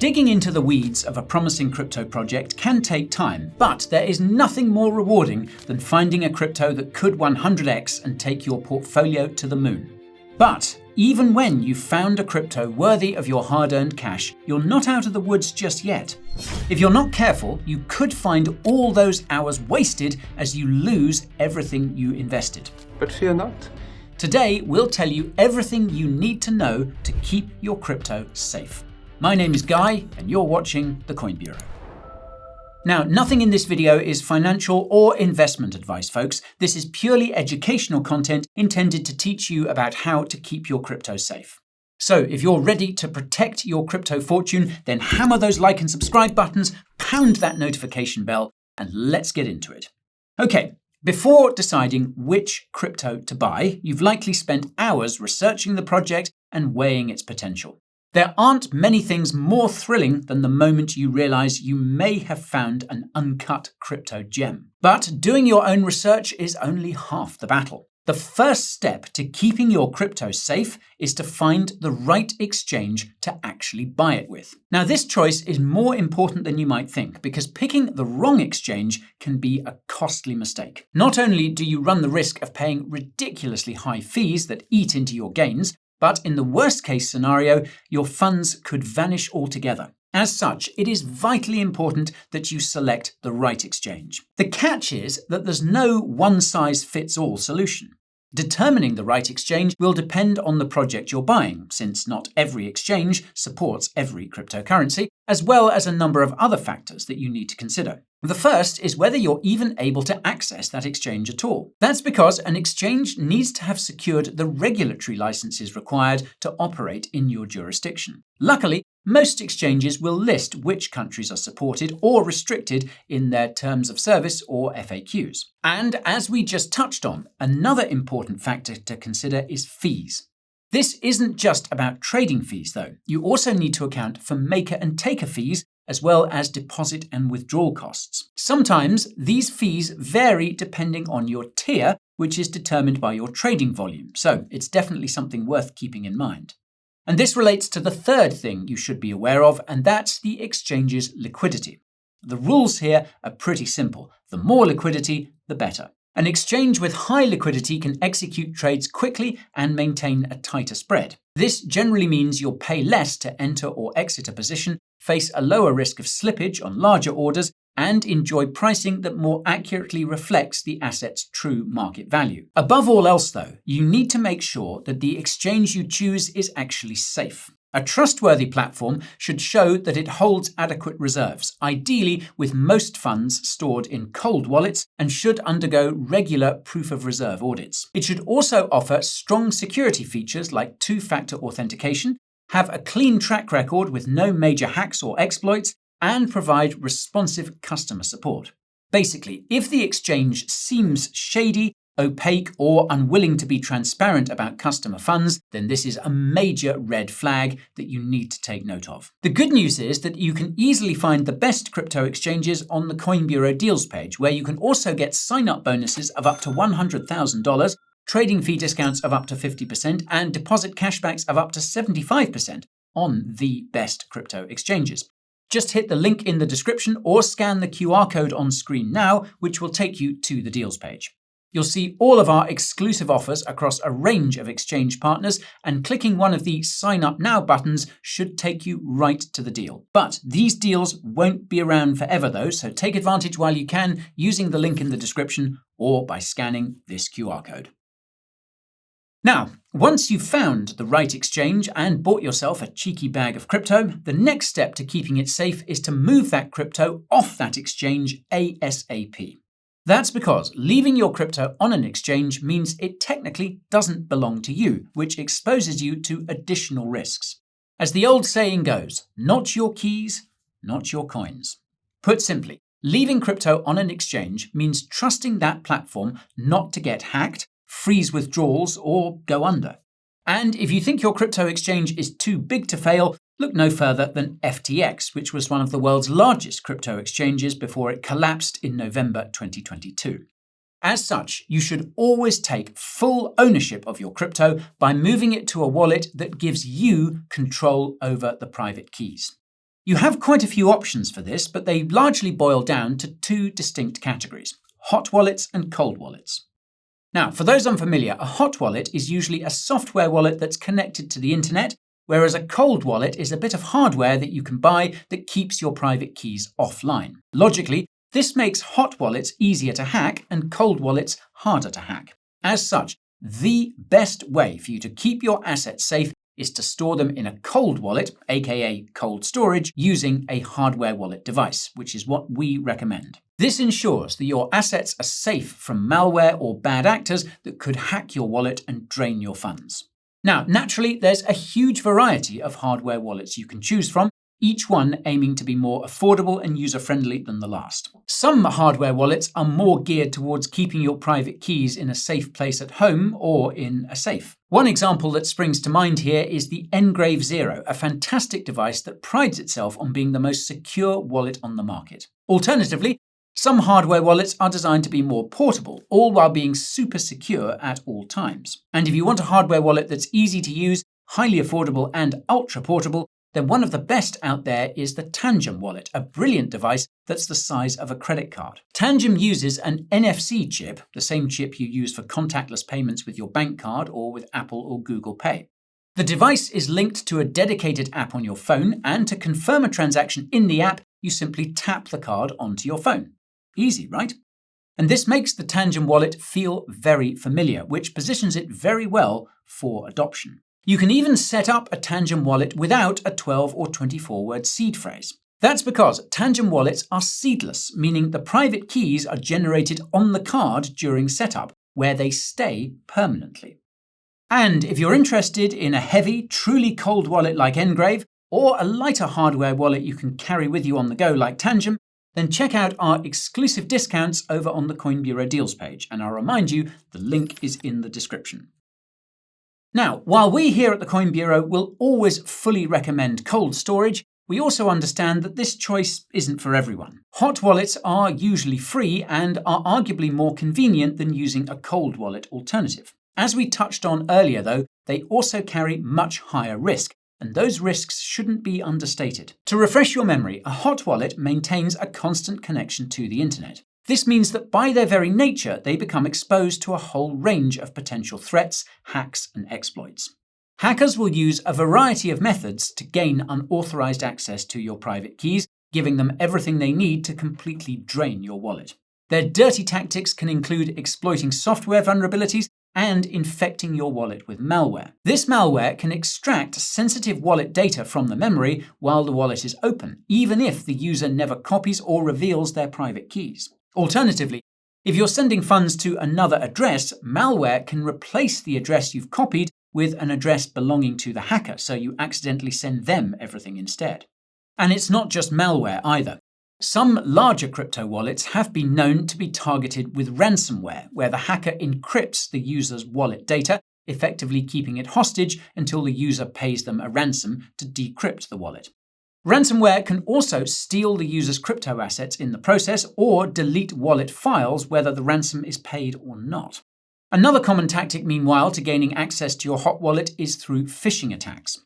Digging into the weeds of a promising crypto project can take time, but there is nothing more rewarding than finding a crypto that could 100x and take your portfolio to the moon. But even when you've found a crypto worthy of your hard-earned cash, you're not out of the woods just yet. If you're not careful, you could find all those hours wasted as you lose everything you invested. But fear not. Today, we'll tell you everything you need to know to keep your crypto safe. My name is Guy, and you're watching The Coin Bureau. Now, nothing in this video is financial or investment advice, folks. This is purely educational content intended to teach you about how to keep your crypto safe. So if you're ready to protect your crypto fortune, then hammer those like and subscribe buttons, pound that notification bell, and let's get into it. Okay, before deciding which crypto to buy, you've likely spent hours researching the project and weighing its potential. There aren't many things more thrilling than the moment you realize you may have found an uncut crypto gem. But doing your own research is only half the battle. The first step to keeping your crypto safe is to find the right exchange to actually buy it with. Now, this choice is more important than you might think because picking the wrong exchange can be a costly mistake. Not only do you run the risk of paying ridiculously high fees that eat into your gains, but in the worst case scenario, your funds could vanish altogether. As such, it is vitally important that you select the right exchange. The catch is that there's no one-size-fits-all solution. Determining the right exchange will depend on the project you're buying, since not every exchange supports every cryptocurrency, as well as a number of other factors that you need to consider. The first is whether you're even able to access that exchange at all. That's because an exchange needs to have secured the regulatory licenses required to operate in your jurisdiction. Luckily, most exchanges will list which countries are supported or restricted in their terms of service or FAQs. And as we just touched on, another important factor to consider is fees. This isn't just about trading fees, though. You also need to account for maker and taker fees, as well as deposit and withdrawal costs. Sometimes these fees vary depending on your tier, which is determined by your trading volume, so it's definitely something worth keeping in mind. And this relates to the third thing you should be aware of, and that's the exchange's liquidity. The rules here are pretty simple. The more liquidity, the better. An exchange with high liquidity can execute trades quickly and maintain a tighter spread. This generally means you'll pay less to enter or exit a position, face a lower risk of slippage on larger orders, and enjoy pricing that more accurately reflects the asset's true market value. Above all else, though, you need to make sure that the exchange you choose is actually safe. A trustworthy platform should show that it holds adequate reserves, ideally with most funds stored in cold wallets, and should undergo regular proof of reserve audits. It should also offer strong security features like two-factor authentication, have a clean track record with no major hacks or exploits, and provide responsive customer support. Basically, if the exchange seems shady, opaque, or unwilling to be transparent about customer funds, then this is a major red flag that you need to take note of. The good news is that you can easily find the best crypto exchanges on the Coin Bureau deals page, where you can also get sign-up bonuses of up to $100,000, trading fee discounts of up to 50%, and deposit cashbacks of up to 75% on the best crypto exchanges. Just hit the link in the description or scan the QR code on screen now, which will take you to the deals page. You'll see all of our exclusive offers across a range of exchange partners, and clicking one of the Sign Up Now buttons should take you right to the deal. But these deals won't be around forever though, so take advantage while you can using the link in the description or by scanning this QR code. Now, once you've found the right exchange and bought yourself a cheeky bag of crypto, the next step to keeping it safe is to move that crypto off that exchange ASAP. That's because leaving your crypto on an exchange means it technically doesn't belong to you, which exposes you to additional risks. As the old saying goes, not your keys, not your coins. Put simply, leaving crypto on an exchange means trusting that platform not to get hacked, freeze withdrawals, or go under. And if you think your crypto exchange is too big to fail, look no further than FTX, which was one of the world's largest crypto exchanges before it collapsed in November 2022. As such, you should always take full ownership of your crypto by moving it to a wallet that gives you control over the private keys. You have quite a few options for this, but they largely boil down to two distinct categories: hot wallets and cold wallets. Now, for those unfamiliar, a hot wallet is usually a software wallet that's connected to the internet, whereas a cold wallet is a bit of hardware that you can buy that keeps your private keys offline. Logically, this makes hot wallets easier to hack and cold wallets harder to hack. As such, the best way for you to keep your assets safe is to store them in a cold wallet, aka cold storage, using a hardware wallet device, which is what we recommend. This ensures that your assets are safe from malware or bad actors that could hack your wallet and drain your funds. Now, naturally, there's a huge variety of hardware wallets you can choose from, each one aiming to be more affordable and user-friendly than the last. Some hardware wallets are more geared towards keeping your private keys in a safe place at home or in a safe. One example that springs to mind here is the Engrave Zero, a fantastic device that prides itself on being the most secure wallet on the market. Alternatively, some hardware wallets are designed to be more portable, all while being super secure at all times. And if you want a hardware wallet that's easy to use, highly affordable and ultra portable, then one of the best out there is the Tangem wallet, a brilliant device that's the size of a credit card. Tangem uses an NFC chip, the same chip you use for contactless payments with your bank card or with Apple or Google Pay. The device is linked to a dedicated app on your phone, and to confirm a transaction in the app, you simply tap the card onto your phone. Easy, right? And this makes the Tangem wallet feel very familiar, which positions it very well for adoption. You can even set up a Tangem wallet without a 12 or 24-word seed phrase. That's because Tangem wallets are seedless, meaning the private keys are generated on the card during setup, where they stay permanently. And if you're interested in a heavy, truly cold wallet like Engrave, or a lighter hardware wallet you can carry with you on the go like Tangem, then check out our exclusive discounts over on the Coin Bureau deals page, and I'll remind you, the link is in the description. Now, while we here at the Coin Bureau will always fully recommend cold storage, we also understand that this choice isn't for everyone. Hot wallets are usually free and are arguably more convenient than using a cold wallet alternative. As we touched on earlier though, they also carry much higher risk, and those risks shouldn't be understated. To refresh your memory, a hot wallet maintains a constant connection to the internet. This means that by their very nature, they become exposed to a whole range of potential threats, hacks, and exploits. Hackers will use a variety of methods to gain unauthorized access to your private keys, giving them everything they need to completely drain your wallet. Their dirty tactics can include exploiting software vulnerabilities and infecting your wallet with malware. This malware can extract sensitive wallet data from the memory while the wallet is open, even if the user never copies or reveals their private keys. Alternatively, if you're sending funds to another address, malware can replace the address you've copied with an address belonging to the hacker, so you accidentally send them everything instead. And it's not just malware either. Some larger crypto wallets have been known to be targeted with ransomware, where the hacker encrypts the user's wallet data, effectively keeping it hostage until the user pays them a ransom to decrypt the wallet. Ransomware can also steal the user's crypto assets in the process or delete wallet files whether the ransom is paid or not. Another common tactic, meanwhile, to gaining access to your hot wallet is through phishing attacks.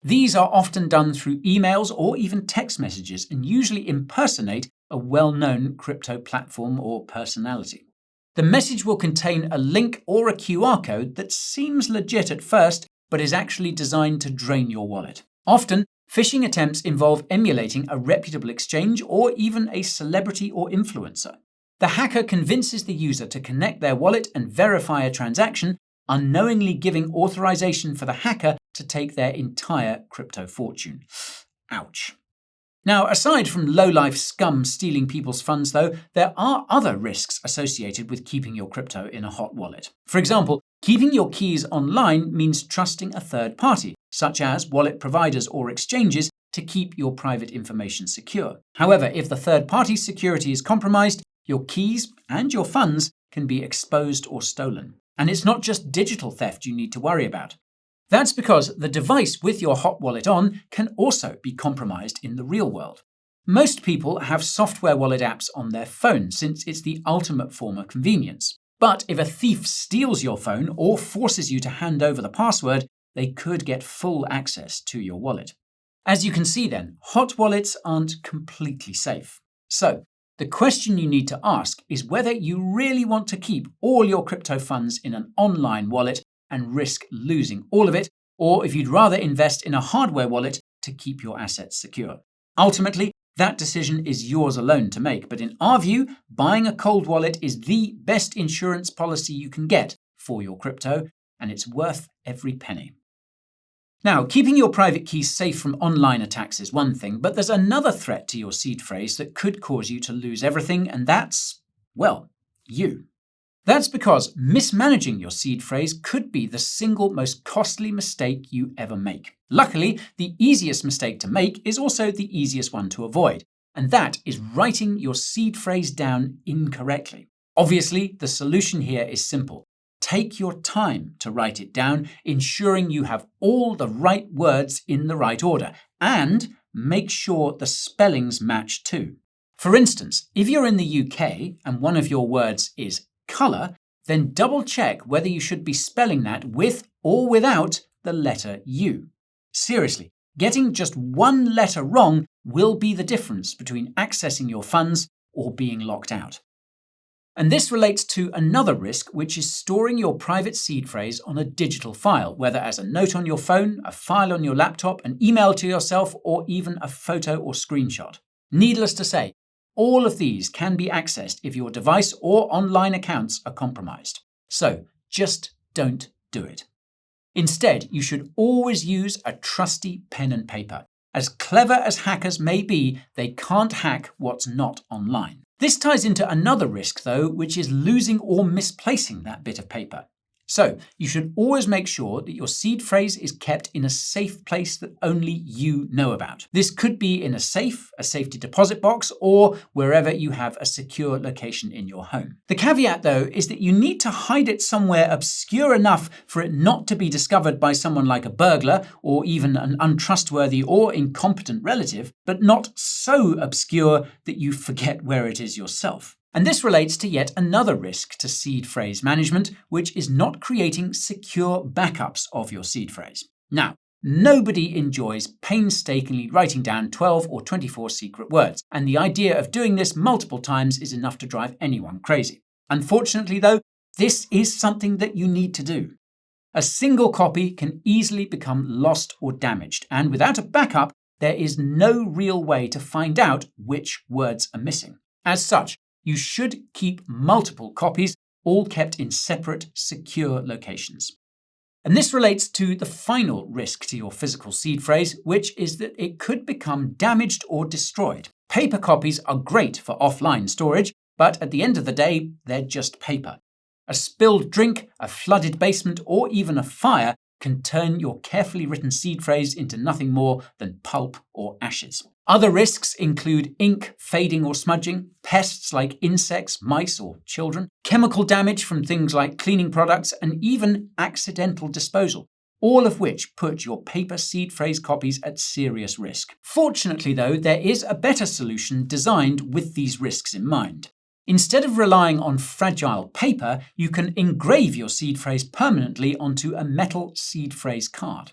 These are often done through emails or even text messages and usually impersonate a well-known crypto platform or personality. The message will contain a link or a QR code that seems legit at first, but is actually designed to drain your wallet. Often, phishing attempts involve emulating a reputable exchange or even a celebrity or influencer. The hacker convinces the user to connect their wallet and verify a transaction, unknowingly giving authorization for the hacker to take their entire crypto fortune. Ouch. Now, aside from low-life scum stealing people's funds, though, there are other risks associated with keeping your crypto in a hot wallet. For example, keeping your keys online means trusting a third party, such as wallet providers or exchanges, to keep your private information secure. However, if the third party's security is compromised, your keys and your funds can be exposed or stolen. And it's not just digital theft you need to worry about. That's because the device with your hot wallet on can also be compromised in the real world. Most people have software wallet apps on their phone since it's the ultimate form of convenience. But if a thief steals your phone or forces you to hand over the password, they could get full access to your wallet. As you can see then, hot wallets aren't completely safe. So, the question you need to ask is whether you really want to keep all your crypto funds in an online wallet and risk losing all of it, or if you'd rather invest in a hardware wallet to keep your assets secure. Ultimately, that decision is yours alone to make, but in our view, buying a cold wallet is the best insurance policy you can get for your crypto, and it's worth every penny. Now, keeping your private keys safe from online attacks is one thing, but there's another threat to your seed phrase that could cause you to lose everything, and that's, well, you. That's because mismanaging your seed phrase could be the single most costly mistake you ever make. Luckily, the easiest mistake to make is also the easiest one to avoid, and that is writing your seed phrase down incorrectly. Obviously, the solution here is simple. Take your time to write it down, ensuring you have all the right words in the right order, and make sure the spellings match too. For instance, if you're in the UK and one of your words is colour, then double check whether you should be spelling that with or without the letter U. Seriously, getting just one letter wrong will be the difference between accessing your funds or being locked out. And this relates to another risk, which is storing your private seed phrase on a digital file, whether as a note on your phone, a file on your laptop, an email to yourself, or even a photo or screenshot. Needless to say, all of these can be accessed if your device or online accounts are compromised. So just don't do it. Instead, you should always use a trusty pen and paper. As clever as hackers may be, they can't hack what's not online. This ties into another risk, though, which is losing or misplacing that bit of paper. So, you should always make sure that your seed phrase is kept in a safe place that only you know about. This could be in a safe, a safety deposit box, or wherever you have a secure location in your home. The caveat, though, is that you need to hide it somewhere obscure enough for it not to be discovered by someone like a burglar or even an untrustworthy or incompetent relative, but not so obscure that you forget where it is yourself. And this relates to yet another risk to seed phrase management, which is not creating secure backups of your seed phrase. Now, nobody enjoys painstakingly writing down 12 or 24 secret words, and the idea of doing this multiple times is enough to drive anyone crazy. Unfortunately, though, this is something that you need to do. A single copy can easily become lost or damaged, and without a backup, there is no real way to find out which words are missing. As such, you should keep multiple copies, all kept in separate, secure locations. And this relates to the final risk to your physical seed phrase, which is that it could become damaged or destroyed. Paper copies are great for offline storage, but at the end of the day, they're just paper. A spilled drink, a flooded basement, or even a fire can turn your carefully written seed phrase into nothing more than pulp or ashes. Other risks include ink fading or smudging, pests like insects, mice, or children, chemical damage from things like cleaning products, and even accidental disposal, all of which put your paper seed phrase copies at serious risk. Fortunately, though, there is a better solution designed with these risks in mind. Instead of relying on fragile paper, you can engrave your seed phrase permanently onto a metal seed phrase card.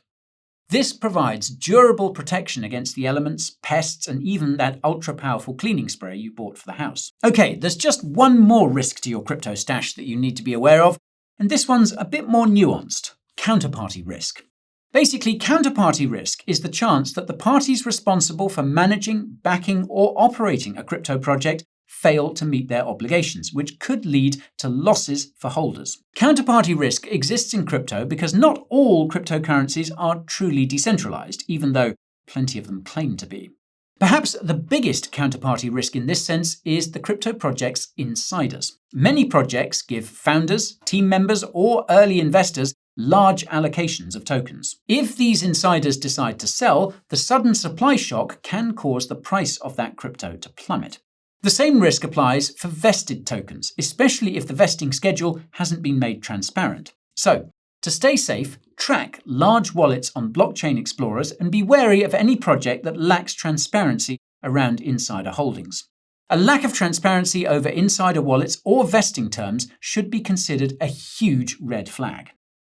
This provides durable protection against the elements, pests, and even that ultra-powerful cleaning spray you bought for the house. Okay, there's just one more risk to your crypto stash that you need to be aware of, and this one's a bit more nuanced: counterparty risk. Basically, counterparty risk is the chance that the parties responsible for managing, backing, or operating a crypto project fail to meet their obligations, which could lead to losses for holders. Counterparty risk exists in crypto because not all cryptocurrencies are truly decentralized, even though plenty of them claim to be. Perhaps the biggest counterparty risk in this sense is the crypto project's insiders. Many projects give founders, team members, or early investors large allocations of tokens. If these insiders decide to sell, the sudden supply shock can cause the price of that crypto to plummet. The same risk applies for vested tokens, especially if the vesting schedule hasn't been made transparent. So, to stay safe, track large wallets on blockchain explorers and be wary of any project that lacks transparency around insider holdings. A lack of transparency over insider wallets or vesting terms should be considered a huge red flag.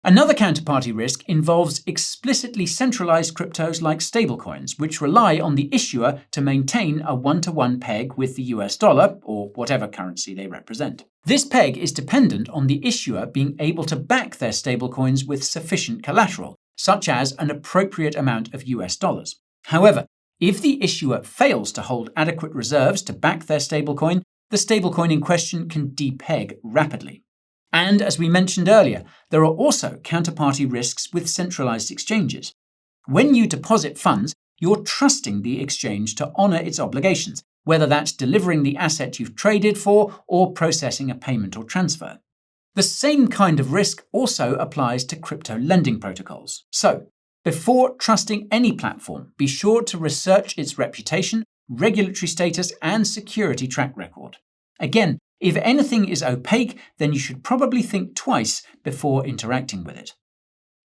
Another counterparty risk involves explicitly centralized cryptos like stablecoins, which rely on the issuer to maintain a one-to-one peg with the US dollar, or whatever currency they represent. This peg is dependent on the issuer being able to back their stablecoins with sufficient collateral, such as an appropriate amount of US dollars. However, if the issuer fails to hold adequate reserves to back their stablecoin, the stablecoin in question can depeg rapidly. And as we mentioned earlier, there are also counterparty risks with centralized exchanges. When you deposit funds, you're trusting the exchange to honor its obligations, whether that's delivering the asset you've traded for or processing a payment or transfer. The same kind of risk also applies to crypto lending protocols. So, before trusting any platform, be sure to research its reputation, regulatory status, and security track record. Again, if anything is opaque, then you should probably think twice before interacting with it.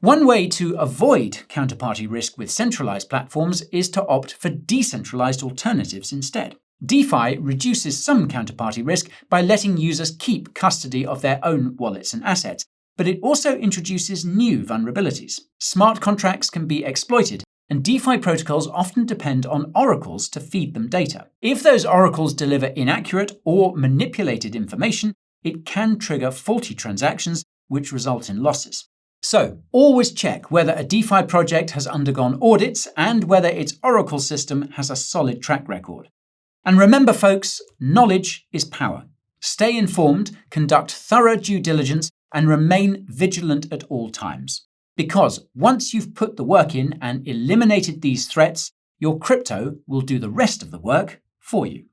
One way to avoid counterparty risk with centralized platforms is to opt for decentralized alternatives instead. DeFi reduces some counterparty risk by letting users keep custody of their own wallets and assets, but it also introduces new vulnerabilities. Smart contracts can be exploited, and DeFi protocols often depend on oracles to feed them data. If those oracles deliver inaccurate or manipulated information, it can trigger faulty transactions, which result in losses. So, always check whether a DeFi project has undergone audits and whether its oracle system has a solid track record. And remember, folks, knowledge is power. Stay informed, conduct thorough due diligence, and remain vigilant at all times. Because once you've put the work in and eliminated these threats, your crypto will do the rest of the work for you.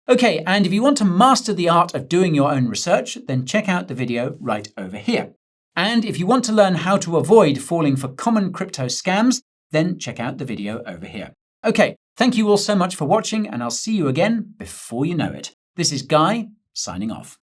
Okay, and if you want to master the art of doing your own research, then check out the video right over here. And if you want to learn how to avoid falling for common crypto scams, then check out the video over here. Okay, thank you all so much for watching, and I'll see you again before you know it. This is Guy, signing off.